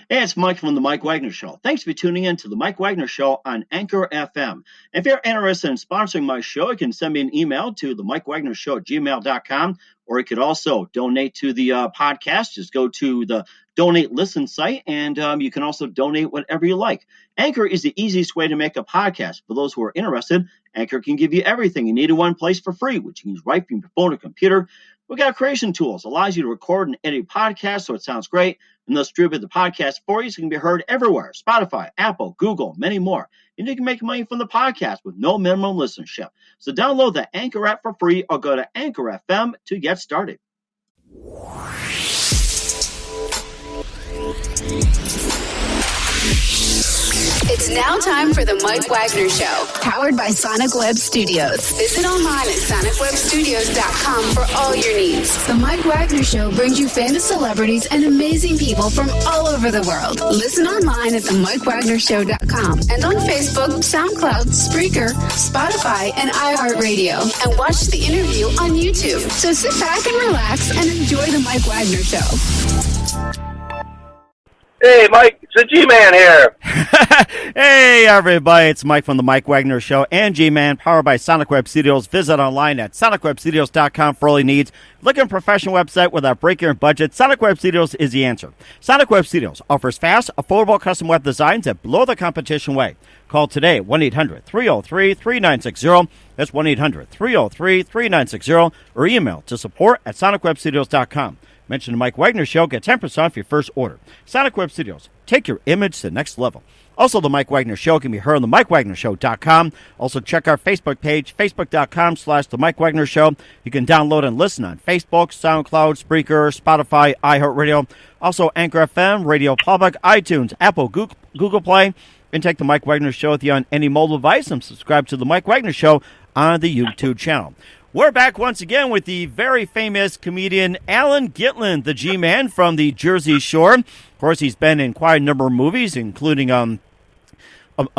Hey, it's Mike from The Mike Wagner Show. Thanks for tuning in to The Mike Wagner Show on Anchor FM. If you're interested in sponsoring my show, you can send me an email to themikewagnershow@gmail.com, or you could also donate to the podcast. Just go to the Donate Listen site, and you can also donate whatever you like. Anchor is the easiest way to make a podcast. For those who are interested, Anchor can give you everything you need in one place for free, which you can use right from your phone or computer. We got creation tools, allows you to record and edit podcasts so it sounds great, and they'll distribute the podcast for you so it can be heard everywhere. Spotify, Apple, Google, many more. And you can make money from the podcast with no minimum listenership. So download the Anchor app for free or go to Anchor FM to get started. It's now time for the Mike Wagner Show, powered by Sonic Web Studios. Visit online at sonicwebstudios.com for all your needs. The Mike Wagner Show brings you famous celebrities and amazing people from all over the world. Listen online at themikewagnershow.com and on Facebook, SoundCloud, Spreaker, Spotify, and iHeartRadio. And watch the interview on YouTube. So sit back and relax and enjoy the Mike Wagner Show. Hey, Mike, it's the G-Man here. Hey, everybody, it's Mike from the Mike Wagner Show and G-Man, powered by Sonic Web Studios. Visit online at sonicwebstudios.com for all your needs. Look at a professional website without breaking your budget. Sonic Web Studios is the answer. Sonic Web Studios offers fast, affordable custom web designs at below the competition way. Call today, 1-800-303-3960. That's 1-800-303-3960. Or email to support@sonicwebstudios.com. Mention the Mike Wagner Show, get 10% off your first order. Sonic Web Studios, take your image to the next level. Also, the Mike Wagner Show can be heard on the MikeWagnerShow.com. Also, check our Facebook page, Facebook.com/The Mike Wagner Show. You can download and listen on Facebook, SoundCloud, Spreaker, Spotify, iHeartRadio. Also, Anchor FM, Radio Public, iTunes, Apple, Google Play. And take the Mike Wagner Show with you on any mobile device and subscribe to the Mike Wagner Show on the YouTube channel. We're back once again with the very famous comedian Allan Gitlin, the G-Man from the Jersey Shore. Of course, he's been in quite a number of movies, including a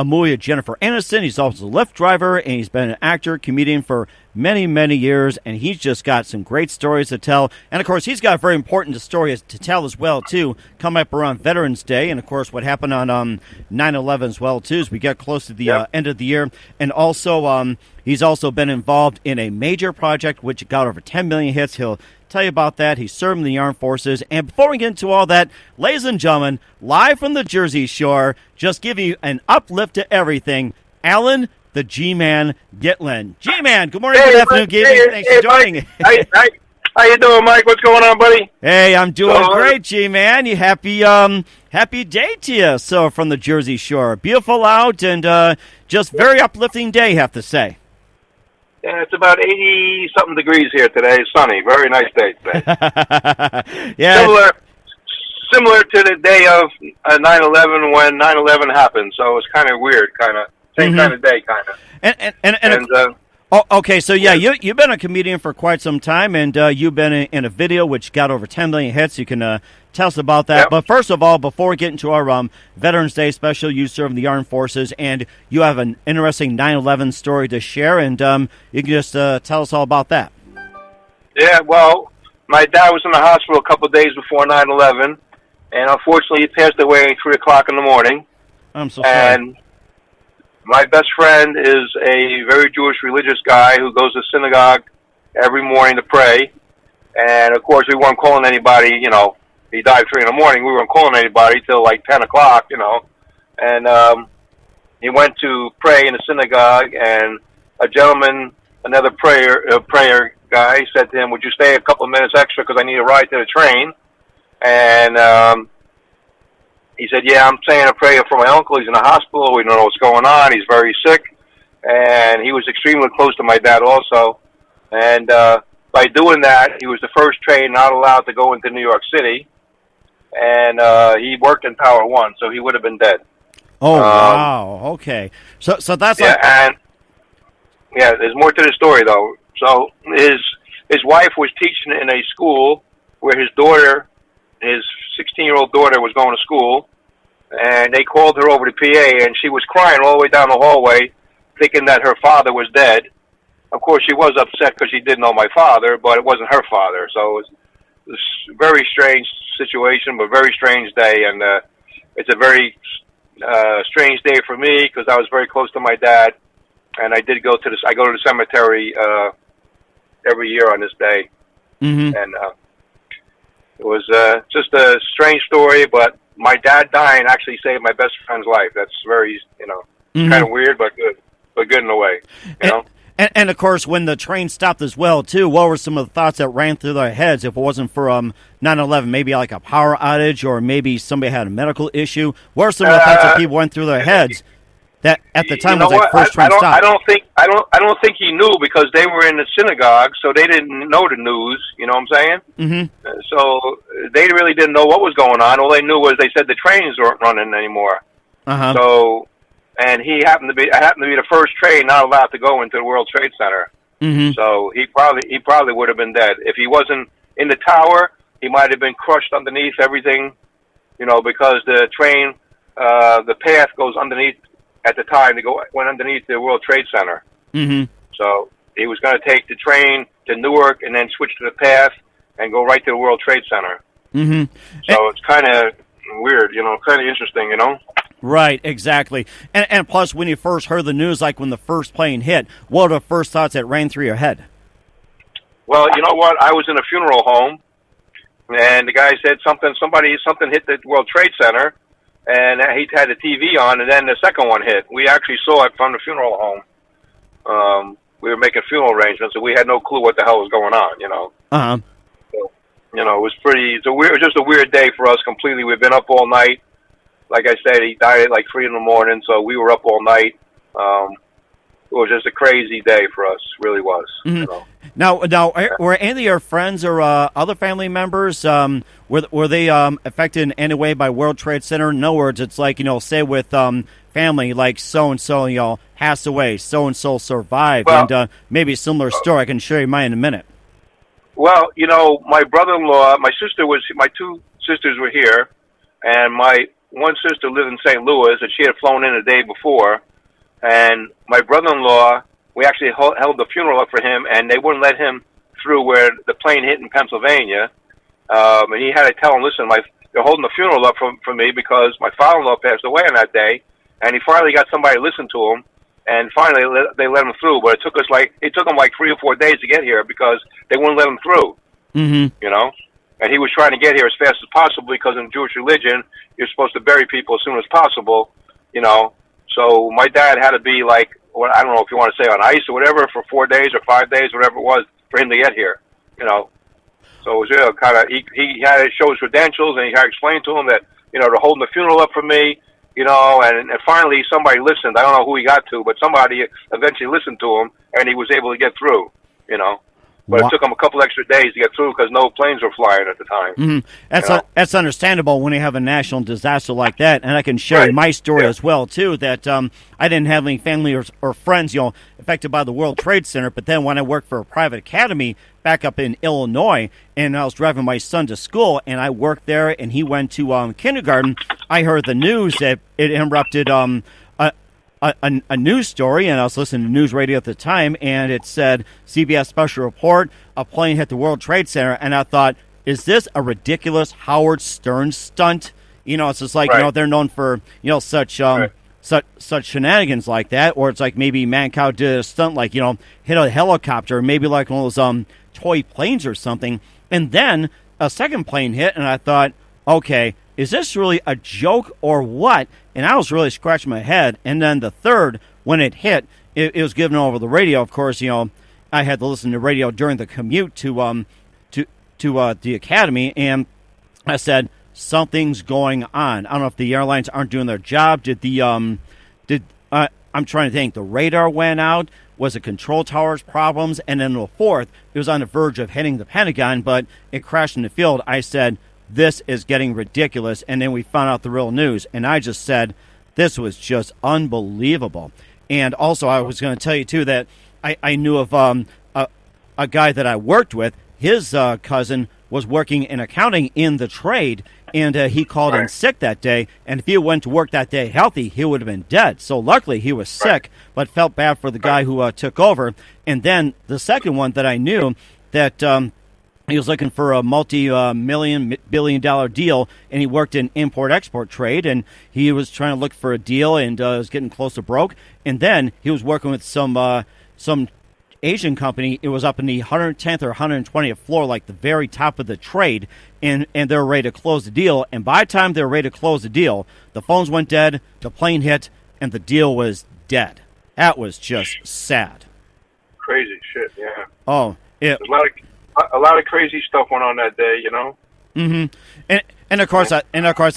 movie with Jennifer Aniston. He's also a Lyft driver, and he's been an actor, comedian for many, many years, and he's just got some great stories to tell. And, of course, he's got a very important story to tell as well, too, coming up around Veterans Day, and, of course, what happened on 9/11 as well, too, as we get close to the end of the year. And also, he's also been involved in a major project which got over 10 million hits. He'll tell you about that. He served in the armed forces. And before we get into all that, ladies and gentlemen, live from the Jersey Shore, just giving you an uplift to everything, Allan the G-Man Gitlin. G-Man, good morning, good afternoon, good evening. Thanks for joining. Mike. How you doing, Mike? What's going on, buddy? Hey, I'm doing great, G-Man. You happy day to you. So from the Jersey Shore, beautiful out and just very uplifting day, have to say. Yeah, it's about 80-something degrees here today. It's sunny. Very nice day today. Yeah. Similar to the day of 9/11 when 9/11 happened. So it's kind of weird, same kind of day, kind of. Okay, so you've been a comedian for quite some time, and you've been in a video which got over 10 million hits. You can tell us about that. Yep. But first of all, before we get into our Veterans Day special, you serve in the armed forces, and you have an interesting 9/11 story to share, and you can just tell us all about that. Yeah, well, my dad was in the hospital a couple of days before 9/11, and unfortunately he passed away at 3 o'clock in the morning. I'm so sorry. And my best friend is a very Jewish religious guy who goes to synagogue every morning to pray. And, of course, we weren't calling anybody, he died at 3 in the morning. We weren't calling anybody till like 10 o'clock, And he went to pray in the synagogue, and a gentleman, another prayer guy, said to him, "Would you stay a couple of minutes extra because I need a ride to the train?" And he said, "Yeah, I'm saying a prayer for my uncle. He's in the hospital. We don't know what's going on. He's very sick." And he was extremely close to my dad also. And by doing that, he was the first train not allowed to go into New York City. And he worked in Power One, so he would have been dead. Oh, wow. Okay. So that's there's more to the story, though. So his wife was teaching in a school where his 16-year-old daughter was going to school, and they called her over to PA, and she was crying all the way down the hallway, thinking that her father was dead. Of course, she was upset because she did know my father, but it wasn't her father. So it was a very strange situation, but very strange day. And it's a very strange day for me because I was very close to my dad, and I did go to I go to the cemetery every year on this day, and it was just a strange story. But my dad dying actually saved my best friend's life. That's very, kind of weird, but good in a way, you know. And of course, when the train stopped as well, too, what were some of the thoughts that ran through their heads if it wasn't for 9/11? Maybe like a power outage, or maybe somebody had a medical issue. What are some of the thoughts that people went through their heads that at the time was like first train stopped? I don't think he knew because they were in the synagogue, so they didn't know the news. You know what I'm saying? Mm-hmm. So they really didn't know what was going on. All they knew was they said the trains weren't running anymore. Uh-huh. So. And I happened to be the first train not allowed to go into the World Trade Center. Mm-hmm. So he probably would have been dead if he wasn't in the tower. He might have been crushed underneath everything, because the train, the path goes underneath at the time. Went underneath the World Trade Center. Mm-hmm. So he was going to take the train to Newark and then switch to the path and go right to the World Trade Center. Mm-hmm. So it's kind of weird, kind of interesting, Right, exactly. And plus, when you first heard the news, like when the first plane hit, what were the first thoughts that ran through your head? Well, you know what? I was in a funeral home, and the guy said something hit the World Trade Center, and he had the TV on, and then the second one hit. We actually saw it from the funeral home. We were making funeral arrangements, and we had no clue what the hell was going on, Uh-huh. So, it was it was just a weird day for us completely. We've been up all night. Like I said, he died at like 3 a.m, so we were up all night. It was just a crazy day for us, really was. Mm-hmm. Now, were any of your friends or other family members, were they affected in any way by World Trade Center? In other words, it's like, say with family, like so-and-so, passed away, so-and-so survived, and maybe a similar story. I can show you mine in a minute. Well, my brother-in-law, my two sisters were here, and my one sister lived in St. Louis, and she had flown in the day before. And my brother-in-law, we actually held the funeral up for him, and they wouldn't let him through where the plane hit in Pennsylvania. And he had to tell him, listen, they're holding the funeral up for me because my father-in-law passed away on that day. And he finally got somebody to listen to him, and finally they let him through. But it took him like 3 or 4 days to get here because they wouldn't let him through. Mm-hmm. And he was trying to get here as fast as possible because in Jewish religion, you're supposed to bury people as soon as possible, So my dad had to be like, I don't know if you want to say on ice or whatever, for 4 days or 5 days, whatever it was, for him to get here, So it was kind of, he had to show his credentials, and he had to explain to him that, they're holding the funeral up for me, and finally somebody listened. I don't know who he got to, but somebody eventually listened to him, and he was able to get through, But it took him a couple extra days to get through because no planes were flying at the time. Mm-hmm. That's understandable when you have a national disaster like that. And I can share my story as well, too, that I didn't have any family or friends, affected by the World Trade Center. But then when I worked for a private academy back up in Illinois, and I was driving my son to school, and I worked there, and he went to kindergarten, I heard the news that it interrupted a news story, and I was listening to news radio at the time, and it said, CBS special report, a plane hit the World Trade Center, and I thought, is this a ridiculous Howard Stern stunt? It's just like, they're known for, such shenanigans like that, or it's like maybe Mancow did a stunt like, hit a helicopter, maybe like one of those toy planes or something, and then a second plane hit, and I thought, okay, is this really a joke or what? And I was really scratching my head. And then the third, when it hit, it was given over the radio. Of course, I had to listen to radio during the commute to the academy, and I said, something's going on. I don't know if the airlines aren't doing their job. I'm trying to think. The radar went out. Was it control towers problems? And then the fourth, it was on the verge of hitting the Pentagon, but it crashed in the field. I said, this is getting ridiculous. And then we found out the real news. And I just said, this was just unbelievable. And also, I was going to tell you, too, that I knew of a guy that I worked with. His cousin was working in accounting in the trade, and he called in sick that day. And if he went to work that day healthy, he would have been dead. So luckily, he was sick, but felt bad for the guy who took over. And then the second one that I knew that he was looking for a multi-billion-dollar deal, and he worked in import-export trade, and he was trying to look for a deal and was getting close to broke. And then he was working with some Asian company. It was up in the 110th or 120th floor, like the very top of the trade, and they were ready to close the deal. And by the time they were ready to close the deal, the phones went dead, the plane hit, and the deal was dead. That was just sad. Crazy shit, yeah. Oh, There's a lot of crazy stuff went on that day, you know. Mm-hmm. And of course, I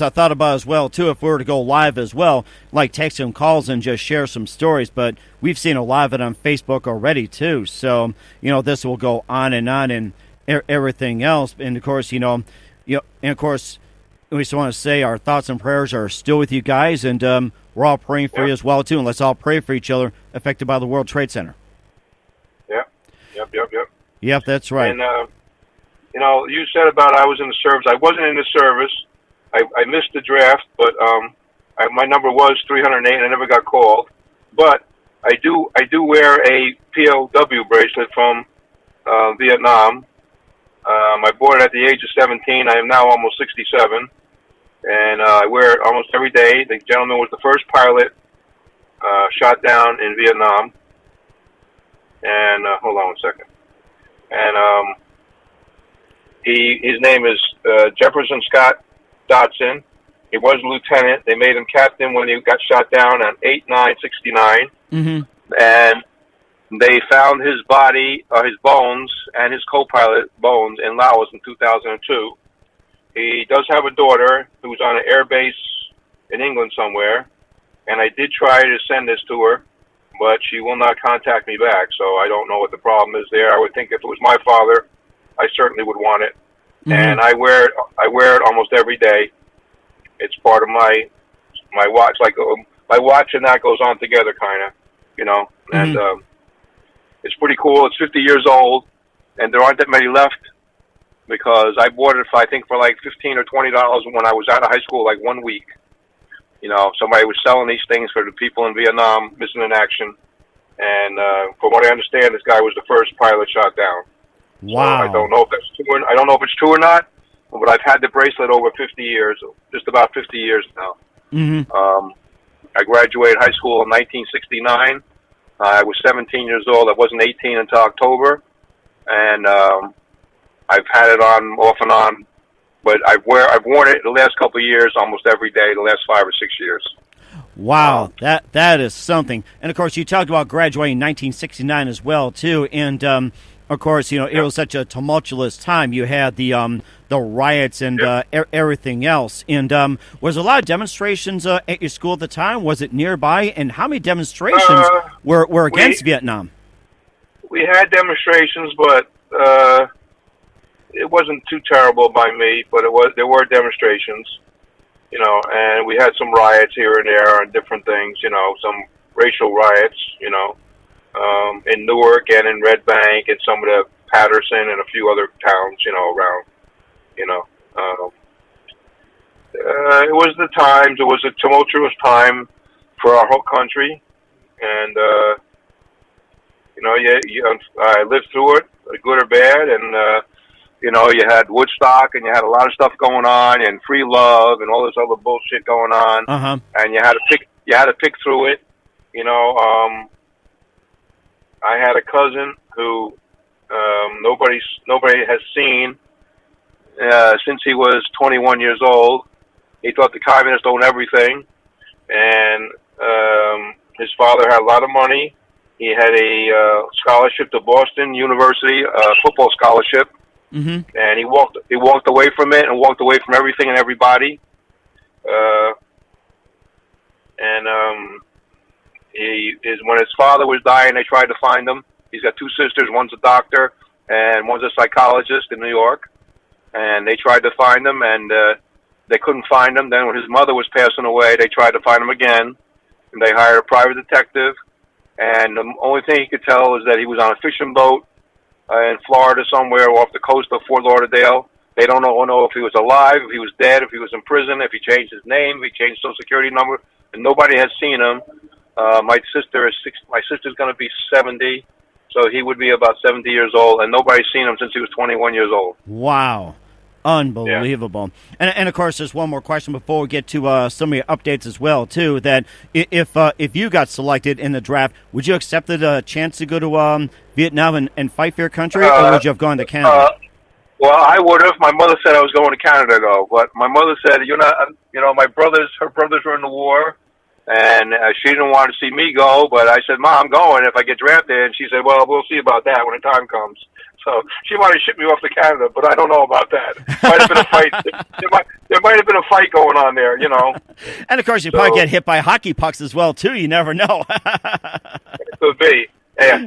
thought about as well too. If we were to go live as well, like take some calls and just share some stories. But we've seen a lot of it on Facebook already too. So this will go on and everything else. And of course, and of course, we just want to say our thoughts and prayers are still with you guys, and we're all praying for you as well too. And let's all pray for each other affected by the World Trade Center. Yep. Yep, that's right. And, you said about I was in the service. I wasn't in the service. I missed the draft, but my number was 308, and I never got called. But I do wear a POW bracelet from Vietnam. I bought it at the age of 17. I am now almost 67, and I wear it almost every day. The gentleman was the first pilot shot down in Vietnam. And hold on one second. And his name is Jefferson Scott Dodson. He was a lieutenant. They made him captain when he got shot down on 8/9/69. Mm-hmm. And they found his body, his bones, and his co-pilot bones in Laos in 2002. He does have a daughter who's on an air base in England somewhere. And I did try to send this to her, but she will not contact me back, so I don't know what the problem is there. I would think if it was my father, I certainly would want it. Mm-hmm. And I wear it almost every day. It's part of my watch, like my watch and that goes on together, kind of, Mm-hmm. And it's pretty cool. It's 50 years old, and there aren't that many left because I bought it for like $15 or $20 when I was out of high school, like 1 week. Somebody was selling these things for the people in Vietnam missing in action. And from what I understand, this guy was the first pilot shot down. Wow. So I don't know if that's true. I don't know if it's true or not, but I've had the bracelet over 50 years, just about 50 years now. Mm-hmm. I graduated high school in 1969. I was 17 years old. I wasn't 18 until October. And I've had it on off and on. But I've worn it the last couple of years, almost every day, the last 5 or 6 years. Wow, that is something. And of course, you talked about graduating in 1969 as well, too. And of course, it was such a tumultuous time. You had the riots and everything else. And was there a lot of demonstrations at your school at the time? Was it nearby? And how many demonstrations were against Vietnam? We had demonstrations, but it wasn't too terrible by me, but there were demonstrations, and we had some riots here and there on different things, some racial riots, in Newark and in Red Bank and some of the Patterson and a few other towns, around, it was the times. It was a tumultuous time for our whole country, and I lived through it, good or bad, and you had Woodstock, and you had a lot of stuff going on, and free love, and all this other bullshit going on. Uh-huh. And you had to pick through it. I had a cousin who nobody has seen since he was 21 years old. He thought the communists owned everything, and his father had a lot of money. He had a scholarship to Boston University, football scholarship. Mm-hmm. And he walked away from it and walked away from everything and everybody. When his father was dying, they tried to find him. He's got 2 sisters. One's a doctor and one's a psychologist in New York. And they tried to find him, and they couldn't find him. Then when his mother was passing away, they tried to find him again. And they hired a private detective. And the only thing he could tell is that he was on a fishing boat in Florida somewhere off the coast of Fort Lauderdale. They don't know if he was alive, if he was dead, if he was in prison, if he changed his name, if he changed Social Security number, and nobody has seen him. My sister's going to be 70, So he would be about 70 years old, and nobody's seen him since he was 21 years old. Wow. Unbelievable. Yeah. And of course, there's one more question before we get to some of your updates as well, too, that if you got selected in the draft, would you accept the chance to go to Vietnam and fight for your country, or would you have gone to Canada? Well, I would have. My mother said I was going to Canada, though. But my mother said, her brothers were in the war, and she didn't want to see me go. But I said, Mom, I'm going if I get drafted. And she said, well, we'll see about that when the time comes. So she might have shipped me off to Canada, but I don't know about that. Might have been a fight. There might have been a fight going on there, And, of course, you probably get hit by hockey pucks as well, too. You never know. It could be. Yeah,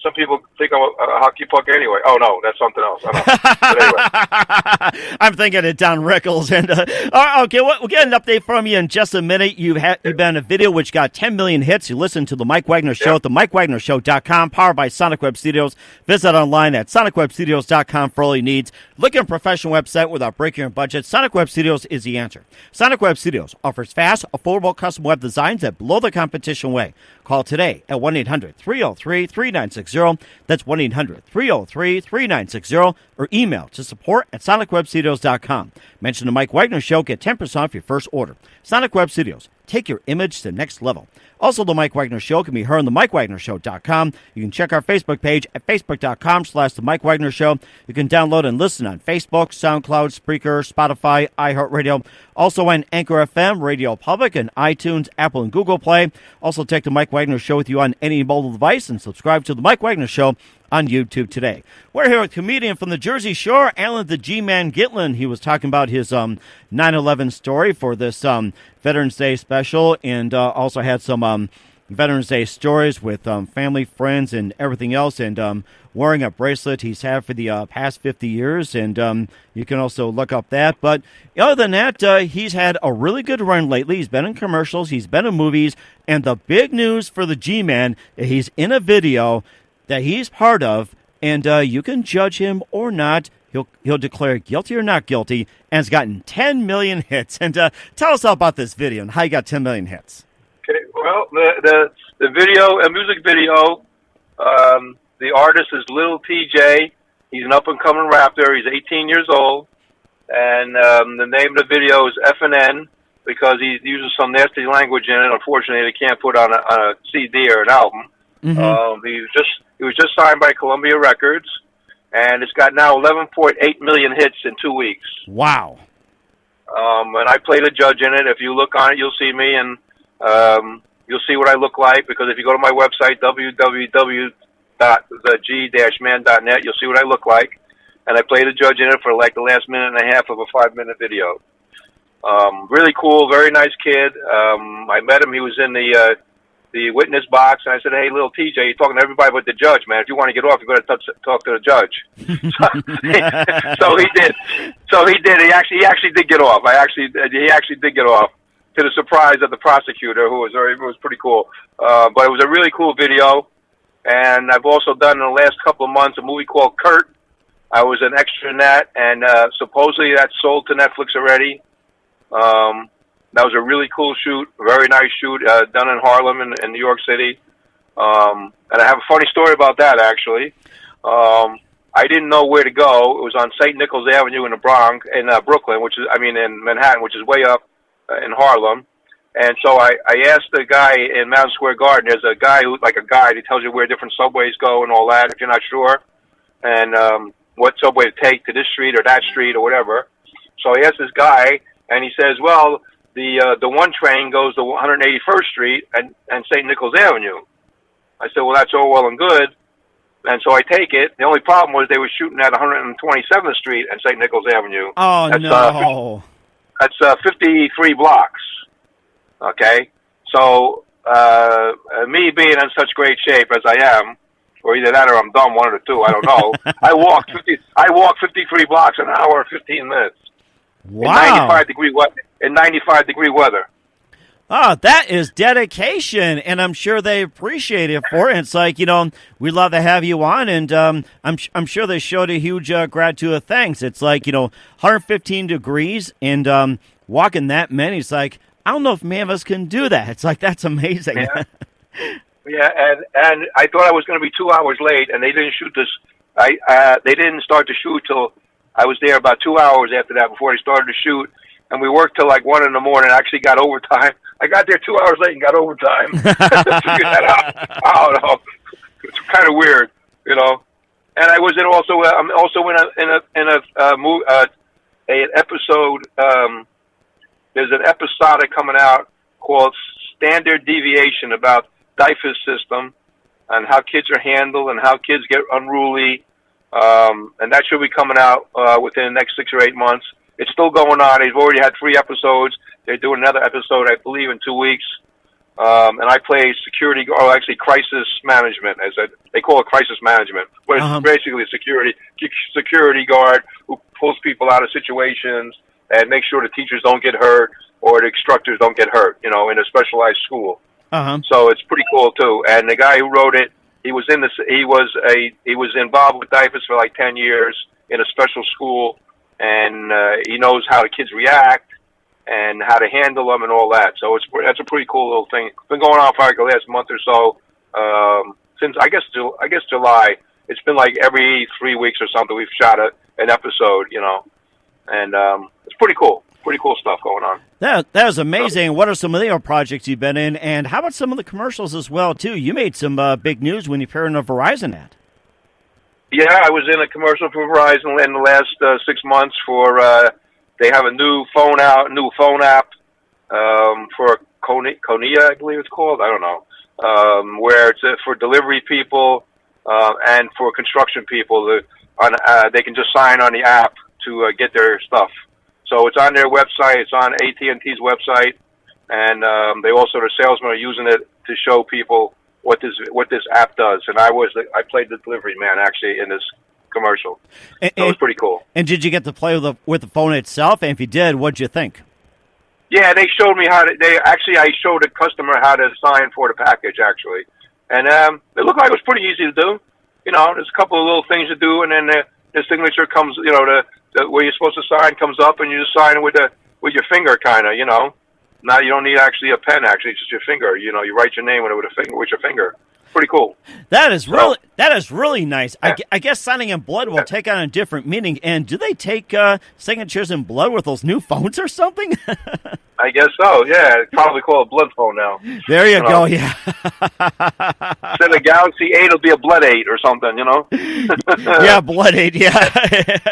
some people think I'm a hockey puck anyway. Oh, no, that's something else. I don't know. But anyway. I'm thinking of Don Rickles. And okay, we'll get an update from you in just a minute. You've been in a video which got 10 million hits. You listen to The Mike Wagner Show at themikewagnershow.com, powered by Sonic Web Studios. Visit online at sonicwebstudios.com for all your needs. Look at a professional website without breaking your budget. Sonic Web Studios is the answer. Sonic Web Studios offers fast, affordable custom web designs that blow the competition away. Call today at 1-800-303-3960. That's 1-800-303-3960. Or email to support@sonicwebstudios.com. Mention the Mike Wagner Show. Get 10% off your first order. Sonic Web Studios. Take your image to the next level. Also, the Mike Wagner Show can be heard on themikewagnershow.com. You can check our Facebook page at facebook.com/The Mike Wagner Show. You can download and listen on Facebook, SoundCloud, Spreaker, Spotify, iHeartRadio. Also on Anchor FM, Radio Public, and iTunes, Apple, and Google Play. Also, take the Mike Wagner Show with you on any mobile device and subscribe to the Mike Wagner Show on YouTube today. We're here with comedian from the Jersey Shore, Allan the G-Man Gitlin. He was talking about his 9/11 story for this Veterans Day special, and also had some Veterans Day stories with family, friends, and everything else, and wearing a bracelet he's had for the past 50 years, and you can also look up that. But other than that, he's had a really good run lately. He's been in commercials, he's been in movies, and the big news for the G-Man, he's in a video that he's part of, and you can judge him or not. He'll declare guilty or not guilty, and it's gotten 10 million hits. And tell us all about this video and how you got 10 million hits. Okay, well, the video, a music video, the artist is Lil TJ. He's an up-and-coming rapper. He's 18 years old, and the name of the video is F&N because he uses some nasty language in it. Unfortunately, they can't put on a CD or an album. Mm-hmm. He was just signed by Columbia Records, and it's got now 11.8 million hits in 2 weeks. Wow. And I played a judge in it. If you look on it, you'll see me, and you'll see what I look like, because if you go to my website, www.theg-man.net, you'll see what I look like. And I played a judge in it for like the last minute and a half of a 5-minute video. Really cool, very nice kid. I met him. He was in the witness box, and I said, "Hey, little TJ, you're talking to everybody but the judge, man. If you want to get off, you better talk to the judge." So he did. He actually did get off. He actually did get off, to the surprise of the prosecutor, who was pretty cool. But it was a really cool video. And I've also done in the last couple of months a movie called Kurt. I was an extra in that, and supposedly that's sold to Netflix already. That was a really cool shoot, very nice shoot, done in Harlem in New York City. And I have a funny story about that, actually. I didn't know where to go. It was on St. Nicholas Avenue in the Bronx, in Brooklyn, in Manhattan, which is way up in Harlem. And so I asked the guy in Madison Square Garden. There's a guy who's like a guide. He tells you where different subways go and all that, if you're not sure, and what subway to take to this street or that street or whatever. So I asked this guy, and he says, well, the one train goes to 181st Street and St. Nicholas Avenue. I said, well, that's all well and good. And so I take it. The only problem was they were shooting at 127th Street and St. Nicholas Avenue. Oh, no. That's 53 blocks. Okay? So me being in such great shape as I am, or either that or I'm dumb, one of the two, I don't know, I walked 53 blocks an hour and 15 minutes. Wow. In 95-degree weather. Oh, that is dedication, and I'm sure they appreciate it for it. It's like, we'd love to have you on, and I'm sure they showed a huge gratitude of thanks. It's like, 115 degrees, and walking that many, it's like, I don't know if many of us can do that. It's like, that's amazing. Yeah. Yeah, and I thought I was going to be 2 hours late, and they didn't shoot this. They didn't start to shoot till I was there about 2 hours after that before they started to shoot, and we worked till like 1 in the morning. I actually got overtime. I got there 2 hours late and got overtime. Figured that out. I don't know. It's kind of weird, you know. And I was in also. I'm also in an episode. There's an episodic coming out called Standard Deviation about DIFUS system and how kids are handled and how kids get unruly. And that should be coming out within the next 6 or 8 months. It's still going on. They've already had 3 episodes. They're doing another episode, I believe, in 2 weeks. And I play security, or actually crisis management, they call it crisis management, but it's basically a security guard who pulls people out of situations and makes sure the teachers don't get hurt or the instructors don't get hurt, you know, in a specialized school. So it's pretty cool too. And the guy who wrote it, he was involved with DIFUS for like 10 years in a special school, and he knows how the kids react and how to handle them and all that. So that's a pretty cool little thing. It's been going on for like the last month or so, since I guess July. It's been like every 3 weeks or something we've shot an episode, you know, and it's pretty cool. Pretty cool stuff going on. That was amazing. What are some of the other projects you've been in, and how about some of the commercials as well too? You made some big news when you appeared in a Verizon ad. Yeah, I was in a commercial for Verizon in the last 6 months for. They have a new phone app for Konia, I believe it's called. I don't know. Where it's for delivery people and for construction people. They can just sign on the app to get their stuff. So it's on their website. It's on AT&T's website, and the salesmen are using it to show people what this app does. And I played the delivery man actually in this commercial. So it was pretty cool. And did you get to play with the phone itself? And if you did, what'd you think? Yeah, they showed me I showed a customer how to sign for the package actually, and it looked like it was pretty easy to do. You know, there's a couple of little things to do, and then the signature comes. You know, where you're supposed to sign comes up, and you just sign with your finger, kind of. You know, now you don't need actually a pen. Actually, it's just your finger. You know, you write your name with your finger. Pretty cool. That is really nice. Yeah. I guess signing in blood will take on a different meaning. And do they take signatures in blood with those new phones or something? I guess so. Yeah, it's probably called a blood phone now. There you go. Yeah. Instead of Galaxy 8, it'll be a Blood 8 or something. You know. Yeah, Blood 8. Yeah,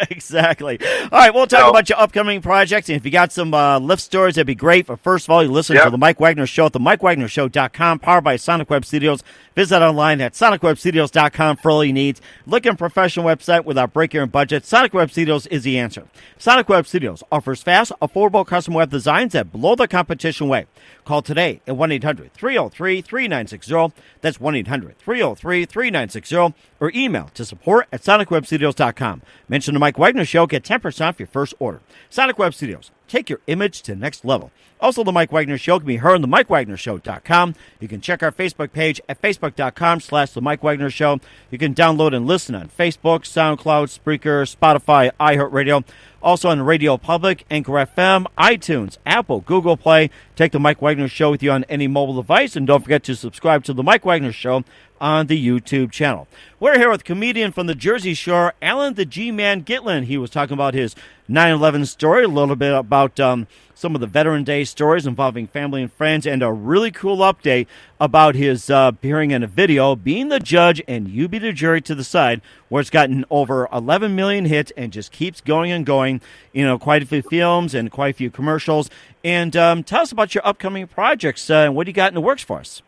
exactly. All right, we'll talk about your upcoming projects, and if you got some lift stories, that'd be great. But first of all, you listen to the Mike Wagner Show at the MikeWagnerShow.com, powered by Sonic Web Studios. Visit online at SonicWebStudios.com for all your needs. Look at a professional website without breaking your budget. Sonic Web Studios is the answer. Sonic Web Studios offers fast, affordable custom web designs that blow the competition away. Call today at 1-800-303-3960. That's 1-800-303-3960. Or email to support@SonicWebStudios.com. Mention the Mike Wagner Show. Get 10% off your first order. Sonic Web Studios. Take your image to the next level. Also, the Mike Wagner Show can be heard on the MikeWagnerShow.com. You can check our Facebook page at Facebook.com/The Mike Wagner Show. You can download and listen on Facebook, SoundCloud, Spreaker, Spotify, iHeartRadio. Also on Radio Public, Anchor FM, iTunes, Apple, Google Play. Take the Mike Wagner Show with you on any mobile device. And don't forget to subscribe to the Mike Wagner Show on the YouTube channel. We're here with a comedian from the Jersey Shore, Allan the G-Man Gitlin. He was talking about his 9/11 story, a little bit about some of the Veteran Day stories involving family and friends, and a really cool update about his appearing in a video, being the judge and you be the jury to the side, where it's gotten over 11 million hits and just keeps going and going. You know, quite a few films and quite a few commercials. And tell us about your upcoming projects and what do you got in the works for us?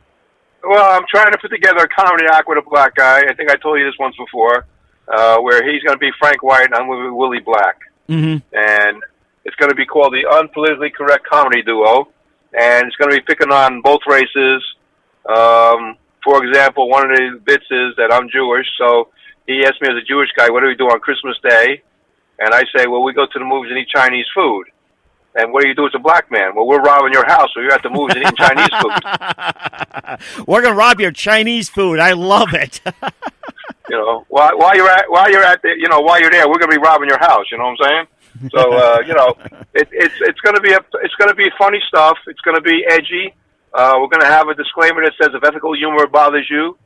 Well, I'm trying to put together a comedy act with a black guy. I think I told you this once before, where he's going to be Frank White and I'm going to be Willie Black. Mm-hmm. And it's going to be called the Unpolitically Correct Comedy Duo. And it's going to be picking on both races. For example, one of the bits is that I'm Jewish. So he asked me as a Jewish guy, what do we do on Christmas Day? And I say, well, we go to the movies and eat Chinese food. And what do you do as a black man? Well, we're robbing your house, so you're at the movies and eating Chinese food. We're gonna rob your Chinese food. I love it. You know, while you're there, we're gonna be robbing your house. You know what I'm saying? So, it's gonna be funny stuff. It's gonna be edgy. We're going to have a disclaimer that says if ethical humor bothers you,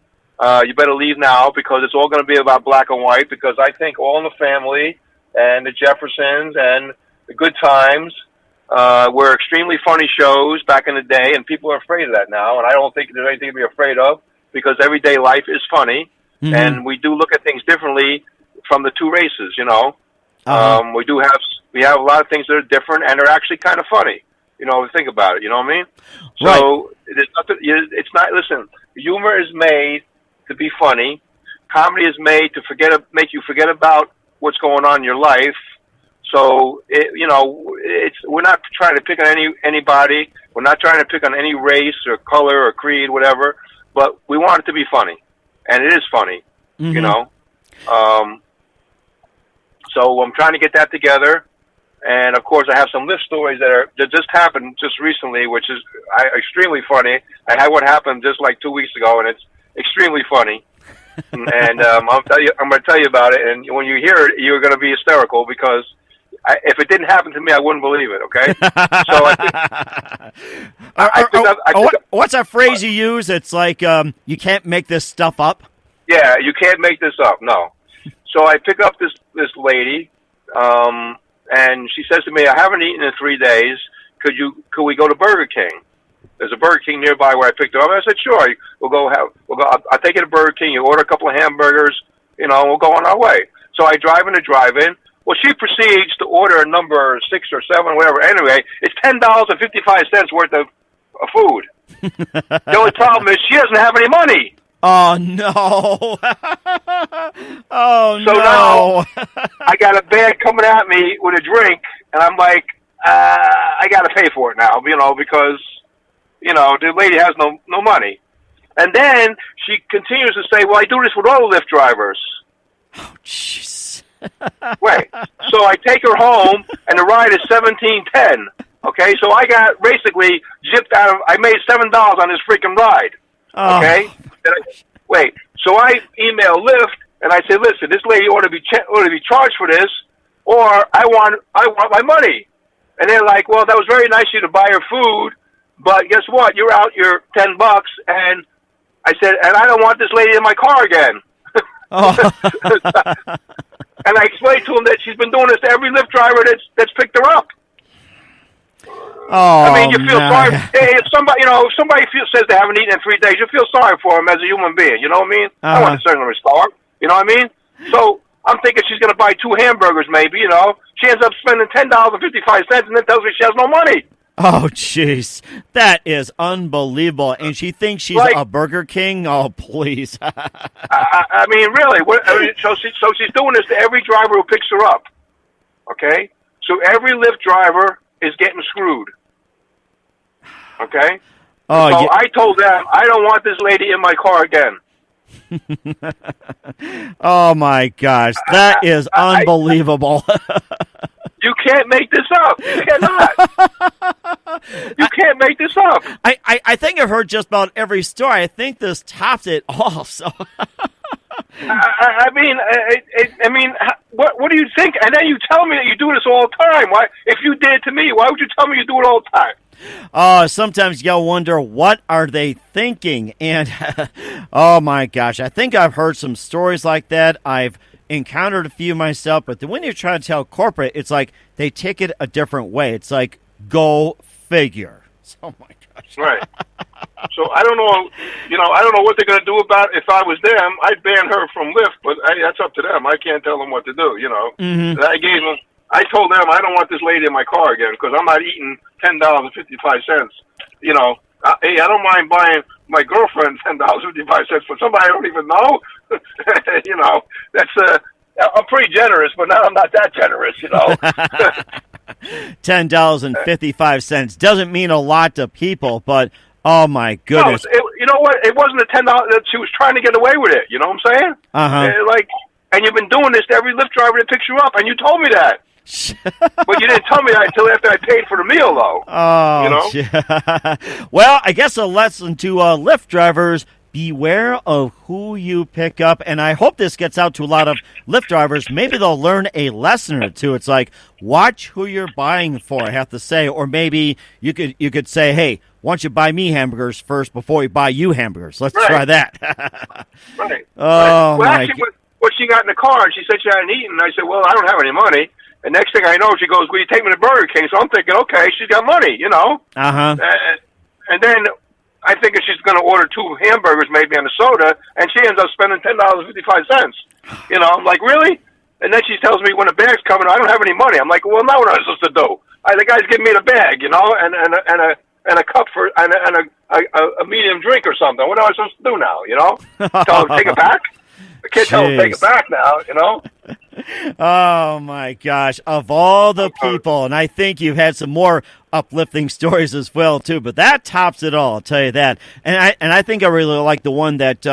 you better leave now because it's all going to be about black and white because I think All in the Family and the Jeffersons and the Good Times were extremely funny shows back in the day, and people are afraid of that now, and I don't think there's anything to be afraid of because everyday life is funny, and we do look at things differently from the two races, you know. We have a lot of things that are different and are actually kind of funny, you know, if you think about it, you know what I mean? So it's not, listen, humor is made to be funny. Comedy is made to make you forget about what's going on in your life. So, we're not trying to pick on anybody. We're not trying to pick on any race or color or creed, whatever, but we want it to be funny. And it is funny, you know? So I'm trying to get that together. And, of course, I have some lift stories that just happened just recently, which is extremely funny. I had one happen just like 2 weeks ago, and it's extremely funny. And I'm going to tell you about it. And when you hear it, you're going to be hysterical because if it didn't happen to me, I wouldn't believe it, okay? So what's that phrase you use? It's like you can't make this stuff up? Yeah, you can't make this up, no. So I pick up this lady, and she says to me, I haven't eaten in 3 days. Could we go to Burger King? There's a Burger King nearby where I picked her up. I said, sure. I'll take you to Burger King. You order a couple of hamburgers, and we'll go on our way. So I drive in the drive-in. Well, she proceeds to order number 6 or 7, whatever. Anyway, it's $10.55 worth of food. The only problem is she doesn't have any money. Oh, no. So now I got a bag coming at me with a drink, and I'm like, I got to pay for it now, because, the lady has no money. And then she continues to say, well, I do this with all the Lyft drivers. Oh, jeez. Right. So I take her home, and the ride is $17.10. Okay, so I got basically zipped out of. I made $7 on this freaking ride. Okay. Wait. So I email Lyft, and I say, listen, this lady ought to be charged for this, or I want my money. And they're like, well, that was very nice of you to buy her food, but guess what? You're out your $10, and I said, and I don't want this lady in my car again. And I explained to him that she's been doing this to every Lyft driver that's picked her up. Oh, I mean, you feel sorry. If somebody, says they haven't eaten in 3 days, you feel sorry for them as a human being. You know what I mean? I want to send them a star. You know what I mean? So I'm thinking she's going to buy 2 hamburgers, maybe. She ends up spending $10.55, and then tells me she has no money. Oh, jeez. That is unbelievable. And she thinks she's a Burger King? Oh, please. I mean, really. So she's doing this to every driver who picks her up. Okay? So every Lyft driver is getting screwed. Okay? So I told them, I don't want this lady in my car again. Oh, my gosh. That is unbelievable. You can't make this up. You cannot. You can't make this up. I think I've heard just about every story. I think this tops it all. So. I mean, what do you think? And then you tell me that you do this all the time. Why? If you did it to me, why would you tell me you do it all the time? Sometimes you'll wonder, what are they thinking? And, oh, my gosh, I think I've heard some stories like that. I've encountered a few myself, but when you're trying to tell corporate, it's like they take it a different way. It's like, go figure. Oh, my gosh. Right. So I don't know, I don't know what they're going to do about it. If I was them, I'd ban her from Lyft, but that's up to them. I can't tell them what to do, Mm-hmm. I told them I don't want this lady in my car again because I'm not eating $10.55. Hey, I don't mind buying my girlfriend $10.55 for somebody I don't even know. That's I'm pretty generous, but now I'm not that generous. $10.55 doesn't mean a lot to people, but oh my goodness! No, you know what? It wasn't a $10 that she was trying to get away with it. You know what I'm saying? And you've been doing this to every Lyft driver that picks you up, and you told me that. But you didn't tell me that until after I paid for the meal, though. Oh, Well, I guess a lesson to Lyft drivers: beware of who you pick up. And I hope this gets out to a lot of Lyft drivers. Maybe they'll learn a lesson or two. It's like, watch who you're buying for, I have to say. Or maybe you could say, hey, why don't you buy me hamburgers first before we buy you hamburgers? Let's Right. try that. Right. Oh, Well, my actually, what she got in the car, and she said she hadn't eaten. And I said, well, I don't have any money. And next thing I know, she goes, will you take me to Burger King? So I'm thinking, okay, she's got money, you know. Uh-huh. And then I think she's going to order 2 hamburgers maybe and a soda, and she ends up spending $10.55. You know, I'm like, really? And then she tells me when the bag's coming, I don't have any money. I'm like, well, now what am I supposed to do? The guy's giving me the bag, you know, and a cup for and a medium drink or something. What am I supposed to do now? You know, tell him take it back. I can't tell him take it back now. You know. Oh my gosh! Of all the people, and I think you've had some more uplifting stories as well too, but that tops it all. I'll tell you that. And I think I really like the one that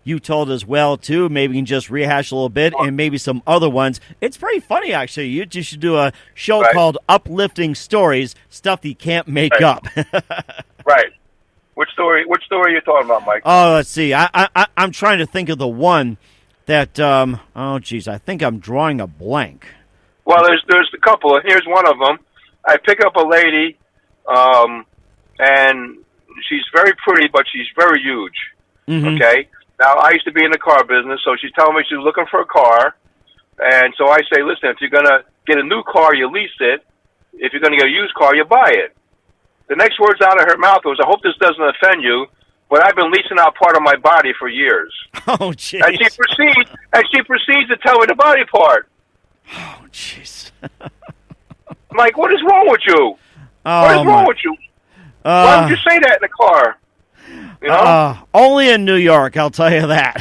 you told as well too. Maybe you can just rehash a little bit, and maybe some other ones. It's pretty funny actually. You should do a show called "Uplifting Stories," stuff that you can't make up. Right. Which story? Which story are you talking about, Mike? Oh, let's see. I'm trying to think of the one that. Oh, geez, I think I'm drawing a blank. Well, there's a couple. Here's one of them. I pick up a lady, and she's very pretty, but she's very huge. Mm-hmm. Okay. Now, I used to be in the car business, so she's telling me she's looking for a car, and so I say, listen, if you're gonna get a new car, you lease it. If you're gonna get a used car, you buy it. The next words out of her mouth was, I hope this doesn't offend you, but I've been leasing out part of my body for years. Oh, jeez. And she proceeds to tell me the body part. Oh, jeez. I'm like, what is wrong with you? What is wrong with you? Why would you say that in the car? You know? Only in New York, I'll tell you that.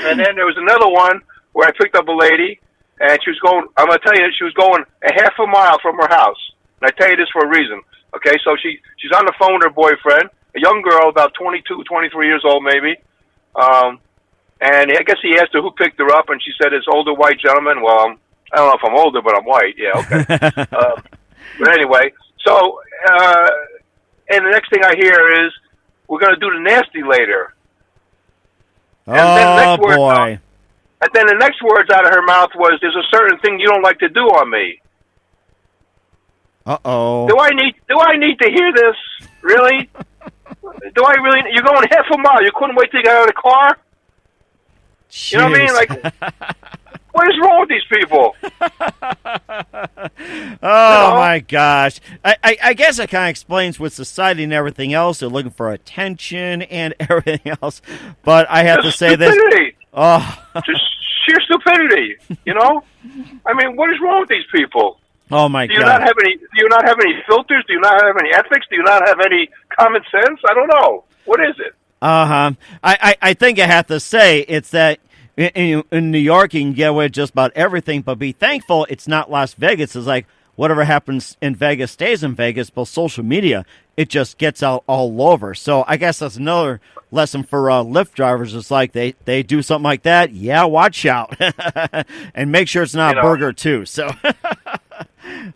And then there was another one where I picked up a lady, and she was going, I'm going to tell you, she was going a half a mile from her house. And I tell you this for a reason. Okay, so she's on the phone with her boyfriend, a young girl, about 22, 23 years old maybe. And I guess he asked her who picked her up, and she said, this older white gentleman. Well, I don't know if I'm older, but I'm white. Yeah, okay. But anyway, so, and the next thing I hear is, we're going to do the nasty later. And boy. And then the next words out of her mouth was, there's a certain thing you don't like to do on me. Uh-oh. Do I need to hear this? Really? Do I really? You're going half a mile. You couldn't wait till you got out of the car? Jeez. You know what I mean? Like, what is wrong with these people? Oh, my gosh. I guess it kind of explains with society and everything else. They're looking for attention and everything else. But I have to say this. Oh. Just sheer stupidity, you know? I mean, what is wrong with these people? Oh, my God. Do you not have any filters? Do you not have any ethics? Do you not have any common sense? I don't know. What is it? Uh-huh. I think I have to say it's that in New York you can get away with just about everything, but be thankful it's not Las Vegas. It's like whatever happens in Vegas stays in Vegas, but social media, it just gets out all over. So I guess that's another lesson for Lyft drivers. It's like they do something like that, yeah, watch out. And make sure it's not a burger too. So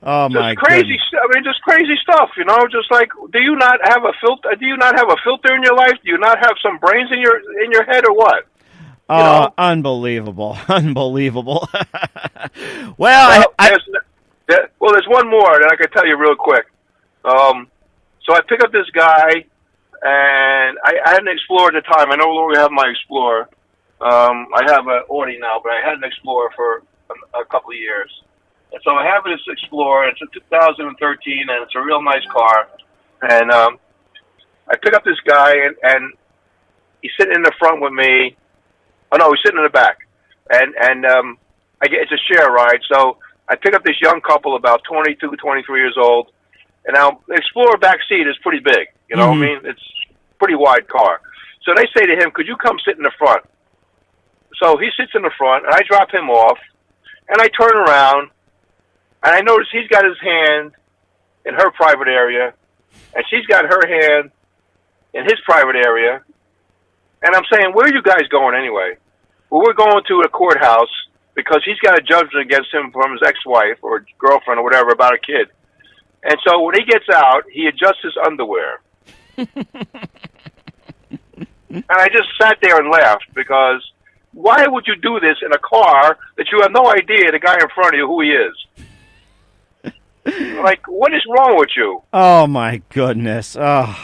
oh my crazy! I mean, just crazy stuff. You know, just like, do you not have a filter? Do you not have a filter in your life? Do you not have some brains in your head, or what? Unbelievable, unbelievable. Well, there's one more that I can tell you real quick. So I pick up this guy, and I had an Explorer at the time. I no longer have my Explorer. I have an Audi now, but I had an Explorer for a couple of years. And so I have this Explorer. It's a 2013, and it's a real nice car. And I pick up this guy, and he's sitting in the front with me. Oh, no, he's sitting in the back. And it's a share ride. So I pick up this young couple, about 22, 23 years old. And now the Explorer back seat is pretty big. You know what I mean? It's a pretty wide car. So they say to him, could you come sit in the front? So he sits in the front, and I drop him off. And I turn around. And I notice he's got his hand in her private area, and she's got her hand in his private area. And I'm saying, where are you guys going anyway? Well, we're going to a courthouse because he's got a judgment against him from his ex-wife or girlfriend or whatever about a kid. And so when he gets out, he adjusts his underwear. And I just sat there and laughed because why would you do this in a car that you have no idea the guy in front of you who he is? Like, what is wrong with you? Oh, my goodness. Oh.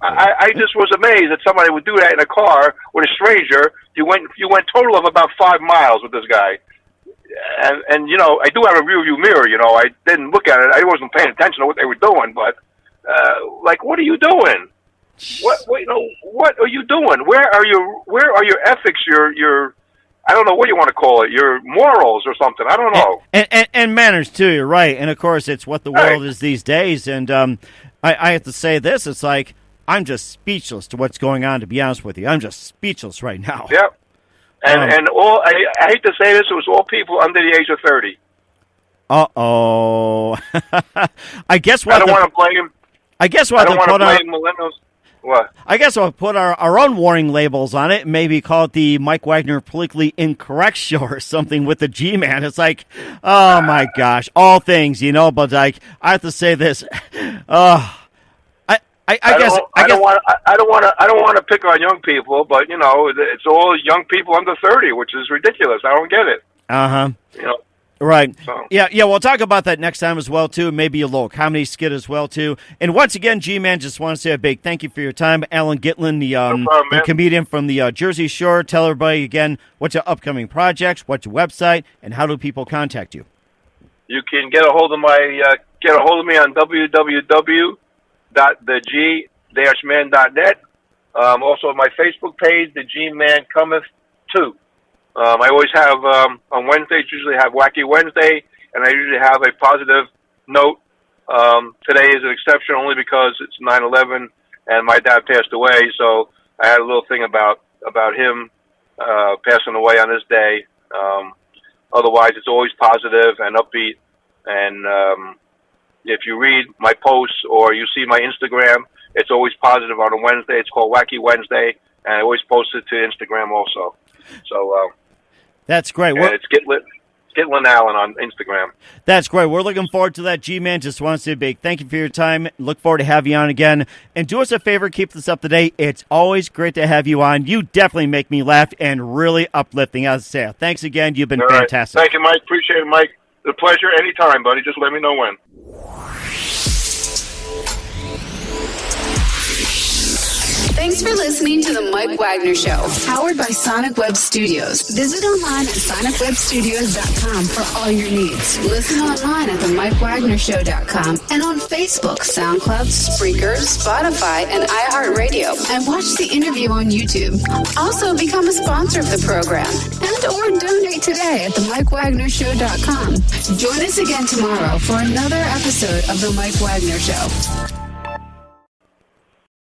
I just was amazed that somebody would do that in a car with a stranger. You went total of about 5 miles with this guy. And you know, I do have a rearview mirror. You know, I didn't look at it. I wasn't paying attention to what they were doing. But like, what are you doing? What are you doing? Where are your ethics? Your I don't know what you want to call it. Your morals or something. I don't know. And manners too. You're right. And of course, it's what the world is these days. And I have to say this. It's like I'm just speechless to what's going on. To be honest with you, I'm just speechless right now. Yep. And all I hate to say this, it was all people under the age of 30. Uh-oh. I guess what I don't want to blame. I guess what I don't want to blame millennials. What? I guess we'll put our own warning labels on it. Maybe call it the Mike Wagner Politically Incorrect Show or something with the G-Man. It's like, oh my gosh, all things, you know. But like, I have to say this. I don't want to pick on young people, but you know, it's all young people under 30, which is ridiculous. I don't get it. You know. Right. So. Yeah, we'll talk about that next time as well, too. Maybe a little comedy skit as well, too. And once again, G-Man, just want to say a big thank you for your time. Allan Gitlin, the comedian from the Jersey Shore. Tell everybody again what's your upcoming projects, what's your website, and how do people contact you? You can get a hold of me on www.theg-man.net. Also, my Facebook page, The G-Man Cometh Too. I always have, on Wednesdays, usually have Wacky Wednesday, and I usually have a positive note. Today is an exception only because it's 9/11 and my dad passed away, so I had a little thing about him passing away on this day. Otherwise, it's always positive and upbeat. And if you read my posts or you see my Instagram, it's always positive on a Wednesday. It's called Wacky Wednesday, and I always post it to Instagram also. So that's great. It's Gitlin Allan on Instagram. That's great. We're looking forward to that, G-Man. Just want to say a big thank you for your time. Look forward to having you on again. And do us a favor, keep this up to date. It's always great to have you on. You definitely make me laugh and really uplifting, as I say. Thanks again. You've been fantastic. Thank you, Mike. Appreciate it, Mike. It's a pleasure anytime, buddy. Just let me know when. Thanks for listening to The Mike Wagner Show, powered by Sonic Web Studios. Visit online at sonicwebstudios.com for all your needs. Listen online at themikewagnershow.com and on Facebook, SoundCloud, Spreaker, Spotify, and iHeartRadio. And watch the interview on YouTube. Also, become a sponsor of the program and or donate today at themikewagnershow.com. Join us again tomorrow for another episode of The Mike Wagner Show.